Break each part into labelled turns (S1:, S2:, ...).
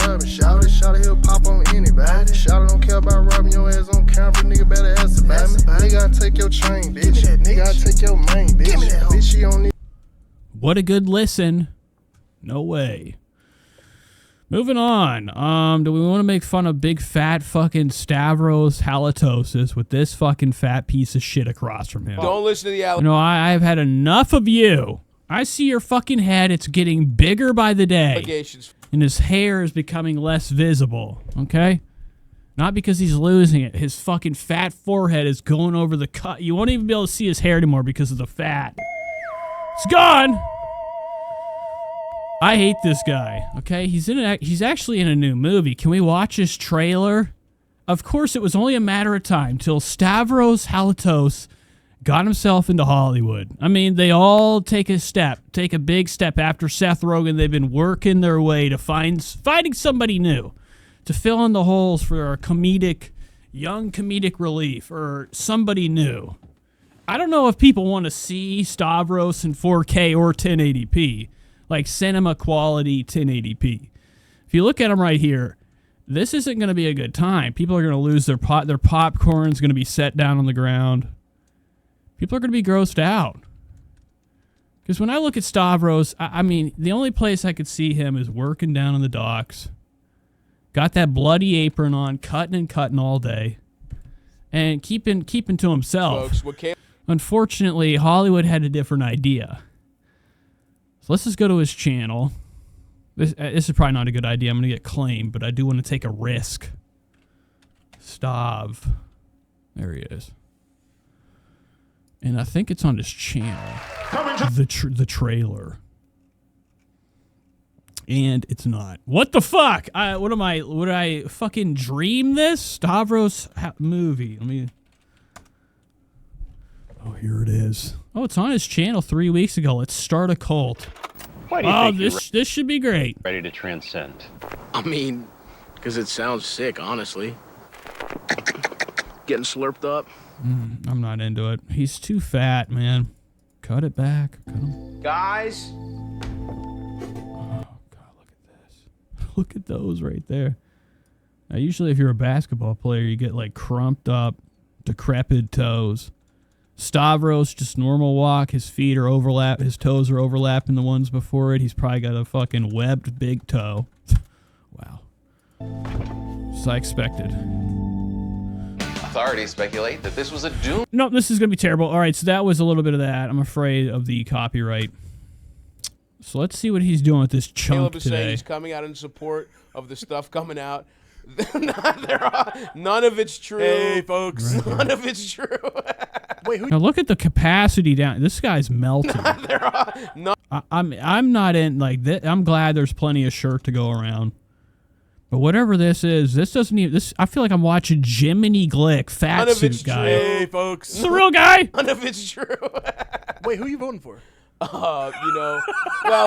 S1: rubbing. Shout it, he'll pop on anybody. Shout it, don't care about rubbing your ass on camera. Nigga better ask about me. Nigga, I take your chain, bitch. Nigga, I take your main, bitch. Give me that bitch, she don't need.
S2: What a good listen. No way. Moving on. Do we want to make fun of big fat fucking Stavros Halkias with this fucking fat piece of shit across from him?
S3: Don't listen to the allegations.
S2: You know, I've had enough of you. I see your fucking head. It's getting bigger by the day. And his hair is becoming less visible. Okay? Not because he's losing it. His fucking fat forehead is going over the cut. You won't even be able to see his hair anymore because of the fat. It's gone. I hate this guy. Okay, he's actually in a new movie. Can we watch his trailer? Of course, it was only a matter of time till Stavros Halkias got himself into Hollywood. I mean, they all take a big step after Seth Rogen. They've been working their way to finding somebody new to fill in the holes for a young comedic relief or somebody new. I don't know if people want to see Stavros in 4K or 1080p. Like cinema quality 1080p. If you look at them right here, this isn't going to be a good time. People are going to lose their popcorn's going to be set down on the ground. People are going to be grossed out. Because when I look at Stavros, I mean, the only place I could see him is working down on the docks. Got that bloody apron on, cutting all day. And keeping to himself.
S3: Folks,
S2: unfortunately, Hollywood had a different idea. So let's just go to his channel. This is probably not a good idea. I'm going to get claimed, but I do want to take a risk. Stav. There he is. And I think it's on his channel. The trailer. And it's not. What the fuck? Would I fucking dream this? Stavros movie. Let me... Oh, here it is. Oh, it's on his channel 3 weeks ago. Let's start a cult.
S4: Why do you think
S2: this should be great.
S4: ready to transcend?
S5: I mean, because it sounds sick, honestly. Getting slurped up.
S2: I'm not into it. He's too fat, man. Cut it back. Cut him.
S3: guys.
S2: Oh, God, look at this. Look at those right there. Now, usually if you're a basketball player, you get like crumped up, decrepit toes. Stavros, just normal walk. His feet are his toes are overlapping the ones before it. He's probably got a fucking webbed big toe. Wow. As I expected.
S6: Authorities speculate that this was a doom.
S2: No, this is going to be terrible. All right, so that was a little bit of that. I'm afraid of the copyright. So let's see what he's doing with this chunk
S3: Caleb is saying
S2: today.
S3: he's coming out in support of the stuff coming out. None of it's true.
S7: Hey, folks.
S3: None of it's true.
S7: Wait, who?
S2: Now look at the capacity down. This guy's melting. I'm not in like this. I'm glad there's plenty of shirt to go around. But whatever this is, this doesn't even. This I feel like I'm watching Jiminy Glick, fat suit guy.
S7: Hey, folks.
S2: This is the real guy.
S3: None of it's true.
S7: Wait, who are you voting for?
S3: Well,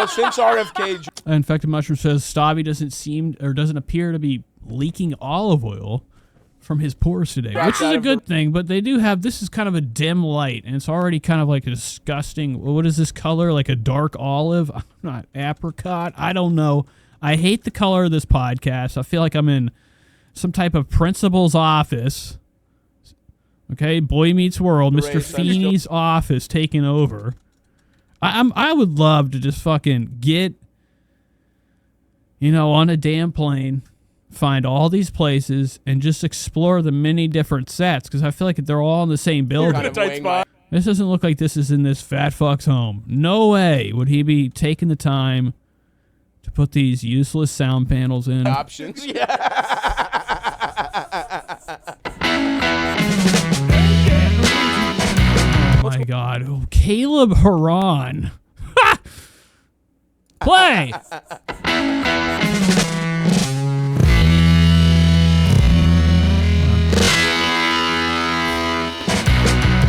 S3: since RFK.
S2: Infected Mushroom says Stabby doesn't appear to be leaking olive oil from his pores today, which is a good thing. But they do have, this is kind of a dim light, and it's already kind of like a disgusting. What is this color? Like a dark olive? Not apricot. I don't know. I hate the color of this podcast. I feel like I'm in some type of principal's office. Okay, Boy Meets World, Mr. Feeney's office taking over. I would love to just fucking get, on a damn plane, find all these places, and just explore the many different sets, because I feel like they're all in the same building. This doesn't look like this is in this fat fuck's home. No way would he be taking the time to put these useless sound panels in.
S3: Options, yeah.
S2: Oh my God. Oh, Caleb Hearon. Play!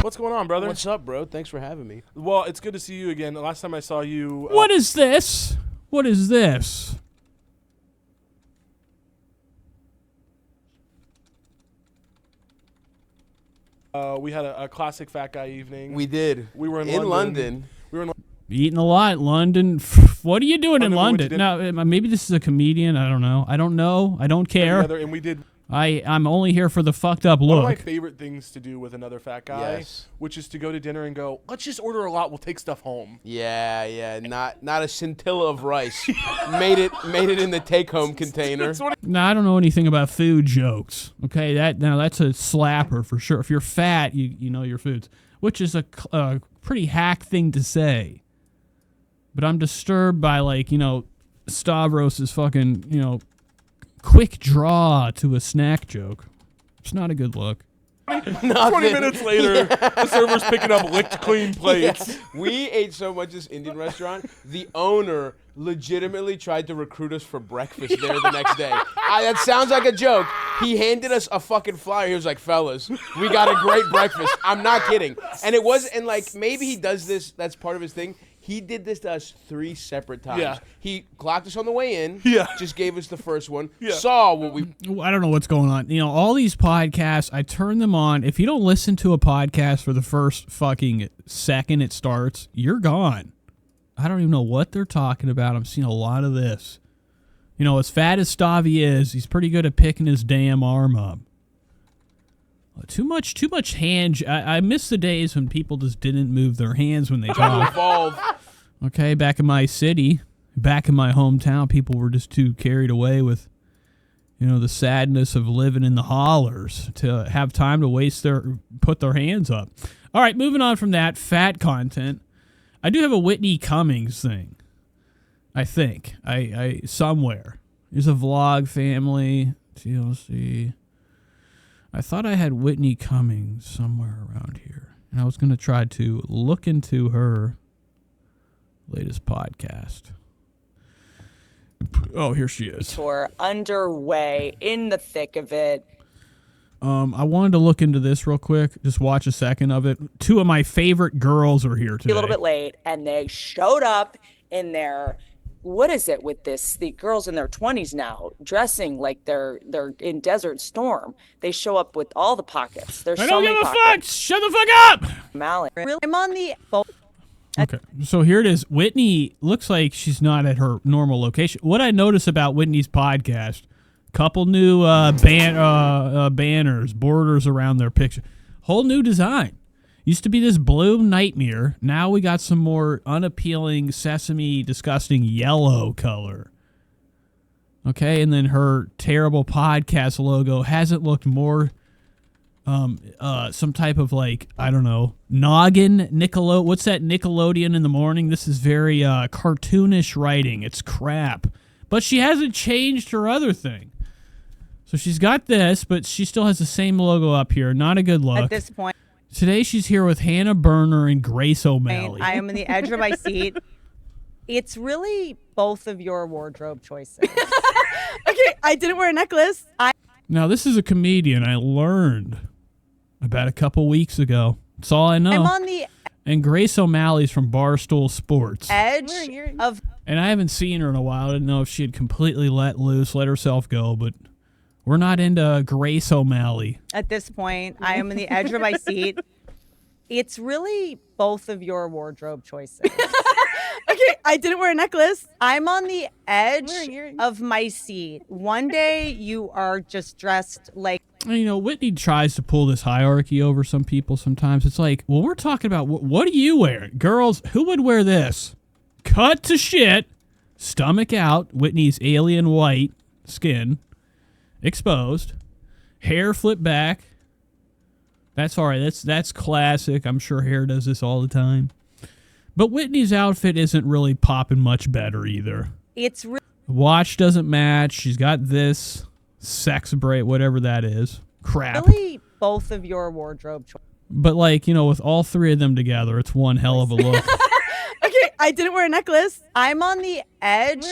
S7: What's going on, brother?
S3: What's up, bro? Thanks for having me.
S7: Well, it's good to see you again. The last time I saw you...
S2: What is this? What is this?
S7: We had a classic fat guy evening.
S3: We did.
S7: We were in
S3: London.
S7: We were in
S2: Eating a lot. London, What are you doing in
S7: remember what you
S2: London? No, maybe this is a comedian. I don't know. I don't care.
S7: Together, and we did
S2: I'm only here for the fucked up
S7: one of my
S2: look.
S7: favorite things to do with another fat guy,
S3: Yes.
S7: which is to go to dinner and go, let's just order a lot. We'll take stuff home.
S3: Yeah. Not a scintilla of rice. made it in the take-home container.
S2: No, I don't know anything about food jokes. Okay, that's a slapper for sure. If you're fat, you know your foods, which is a pretty hack thing to say. But I'm disturbed by Stavros' fucking quick draw to a snack joke. It's not a good look.
S7: 20 minutes later, the server's picking up licked clean plates.
S3: We ate so much at this Indian restaurant, the owner legitimately tried to recruit us for breakfast there the next day. That sounds like a joke. He handed us a fucking flyer. He was like, fellas, we got a great breakfast. I'm not kidding. And it was, and maybe he does this, that's part of his thing. He did this to us 3 separate times.
S7: Yeah.
S3: He clocked us on the way in.
S7: Yeah.
S3: Just gave us the first one.
S7: Yeah.
S3: Saw what we...
S2: I don't know what's going on. All these podcasts, I turn them on. If you don't listen to a podcast for the first fucking second it starts, you're gone. I don't even know what they're talking about. I'm seeing a lot of this. As fat as Stavi is, he's pretty good at picking his damn arm up. Too much hand. I miss the days when people just didn't move their hands when they talk.
S3: Evolve.
S2: Okay, back in my city, back in my hometown, people were just too carried away with, the sadness of living in the hollers to have time to put their hands up. All right, moving on from that fat content, I do have a Whitney Cummings thing. I think I somewhere there's a vlog family TLC. I thought I had Whitney Cummings somewhere around here, and I was going to try to look into her latest podcast. Oh, here she is.
S8: Tour underway, in the thick of it.
S2: I wanted to look into this real quick. Just watch a second of it. 2 of my favorite girls are here today.
S8: A little bit late, and they showed up in their, what is it with this? The girls in their 20s now, dressing like they're in Desert Storm. They show up with all the pockets. There's
S2: I
S8: so
S2: don't
S8: many
S2: give a fuck.
S8: pockets.
S2: Shut the fuck up.
S8: Malin. I'm on the...
S2: Okay, so here it is. Whitney looks like she's not at her normal location. What I notice about Whitney's podcast, couple new banners, borders around their picture. Whole new design. Used to be this blue nightmare. Now we got some more unappealing, sesame, disgusting yellow color. Okay, and then her terrible podcast logo hasn't looked more some type of I don't know, noggin what's that Nickelodeon in the morning? This is very cartoonish writing. It's crap. But she hasn't changed her other thing. So she's got this, but she still has the same logo up here. Not a good look.
S9: At this point,
S2: today she's here with Hannah Berner and Grace O'Malley.
S9: I am on the edge of my seat. It's really both of your wardrobe choices. Okay, I didn't wear a necklace.
S2: Now, this is a comedian I learned about a couple weeks ago. That's all I know.
S9: I'm on the
S2: and Grace O'Malley's from Barstool Sports.
S9: edge of...
S2: And I haven't seen her in a while. I didn't know if she had completely let herself go, but we're not into Grace O'Malley.
S9: At this point, I am on the edge of my seat. It's really both of your wardrobe choices. Okay, I didn't wear a necklace. I'm on the edge of my seat. One day you are just dressed like...
S2: Whitney tries to pull this hierarchy over some people sometimes. It's like, well, we're talking about what are you wearing? Girls, who would wear this? Cut to shit, stomach out, Whitney's alien white skin, exposed, hair flipped back. That's all right. That's classic. I'm sure hair does this all the time. But Whitney's outfit isn't really popping much better either.
S9: It's
S2: Watch doesn't match. She's got this sex braid, whatever that is. Crap.
S9: really both of your wardrobe choices.
S2: But with all 3 of them together, it's one hell of a look.
S9: Okay, I didn't wear a necklace. I'm on the edge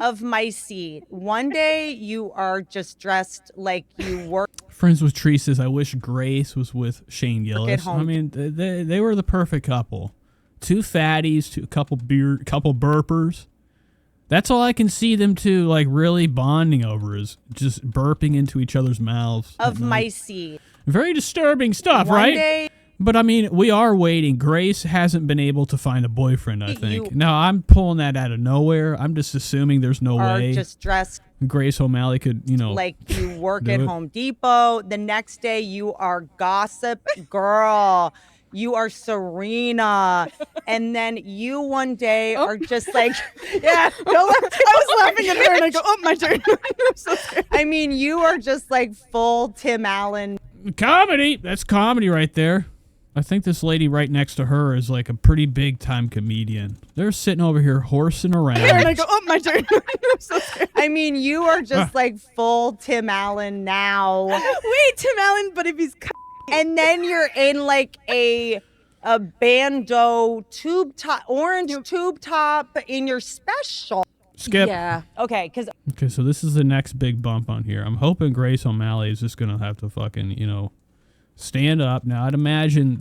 S9: of my seat. One day you are just dressed like you work...
S2: Friends with Tree says, I wish Grace was with Shane
S9: Work at
S2: Gillis.
S9: home.
S2: I mean, they were the perfect couple. 2 fatties, a couple burpers. That's all I can see them 2 really bonding over is just burping into each other's mouths.
S9: of my seat.
S2: Very disturbing stuff,
S9: One
S2: right?
S9: day
S2: But I mean, we are waiting. Grace hasn't been able to find a boyfriend, I think. Now, I'm pulling that out of nowhere. I'm just assuming there's no
S9: Are
S2: way
S9: just dressed
S2: Grace O'Malley could,
S9: like you work
S2: do
S9: at
S2: it.
S9: Home Depot. The next day you are gossip girl. You are Serena. And then you one day are just like, yeah, I
S10: was laughing at her and I go, oh, my turn. I'm so scared.
S9: I mean, you are just like full Tim Allen.
S2: Comedy. That's comedy right there. I think this lady right next to her is like a pretty big time comedian. They're sitting over here horsing around.
S10: And I go, oh, my turn. I'm so scared.
S9: I mean, you are just like full Tim Allen now.
S10: Wait, Tim Allen, but if he's...
S9: And then you're in like a bandeau tube top, orange tube top in your special.
S2: Skip.
S10: Yeah.
S9: Okay, because
S2: Okay, so this is the next big bump on here. I'm hoping Grace O'Malley is just going to have to fucking, stand up. Now, I'd imagine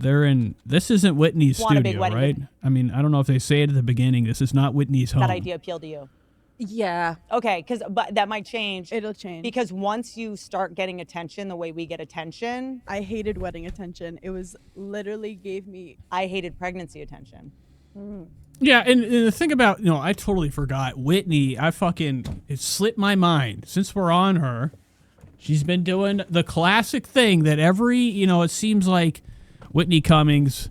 S2: this isn't Whitney's
S9: Want a big
S2: studio,
S9: wedding
S2: right? I mean, I don't know if they say it at the beginning. This is not Whitney's home.
S9: that idea appealed to you.
S10: Yeah.
S9: Okay, but that might change.
S10: It'll change.
S9: Because once you start getting attention the way we get attention,
S10: I hated wedding attention. It was literally gave me...
S9: I hated pregnancy attention.
S2: Yeah, and the thing about, I totally forgot. Whitney, it slipped my mind. Since we're on her, she's been doing the classic thing that it seems like Whitney Cummings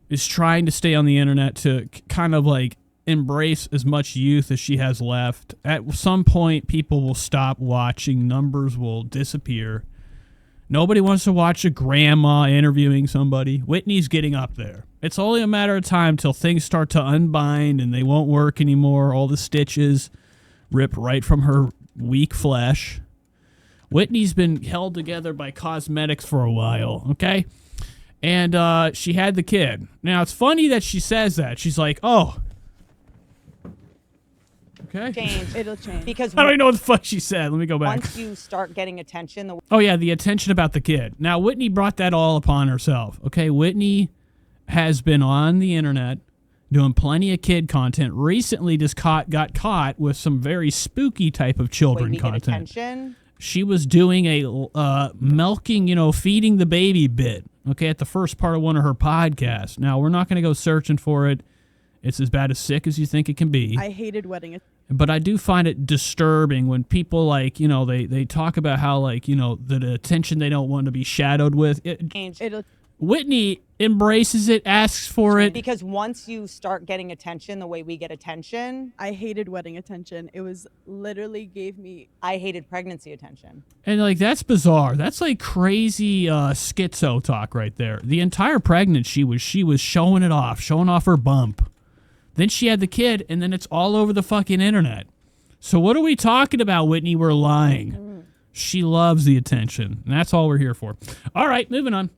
S2: is trying to stay on the internet to kind of like embrace as much youth as she has left. At some point, people will stop watching. Numbers will disappear. Nobody wants to watch a grandma interviewing somebody. Whitney's getting up there. It's only a matter of time till things start to unbind and they won't work anymore. All the stitches rip right from her weak flesh. Whitney's been held together by cosmetics for a while, okay? And she had the kid. Now, it's funny that she says that. She's like, oh. Okay.
S9: Change.
S10: It'll change.
S9: Because
S2: I don't even know what the fuck she said. Let me go back.
S9: once you start getting attention,
S2: Oh, yeah, the attention about the kid. Now, Whitney brought that all upon herself. Okay, Whitney has been on the internet doing plenty of kid content. Recently just got caught with some very spooky type of children
S9: we get
S2: content.
S9: attention.
S2: She was doing a milking, feeding the baby bit, okay, at the first part of one of her podcasts. Now, we're not going to go searching for it. It's as bad as sick as you think it can be.
S10: I hated wedding attention.
S2: But I do find it disturbing when people they talk about how the attention they don't want to be shadowed with. Whitney embraces it, asks for it.
S9: Because once you start getting attention the way we get attention,
S10: I hated wedding attention. It was literally gave me...
S9: I hated pregnancy attention.
S2: And that's bizarre. That's like crazy schizo talk right there. The entire pregnancy she was showing it off, showing off her bump. Then she had the kid, and then it's all over the fucking internet. So what are we talking about, Whitney? We're lying. She loves the attention, and that's all we're here for. All right, moving on.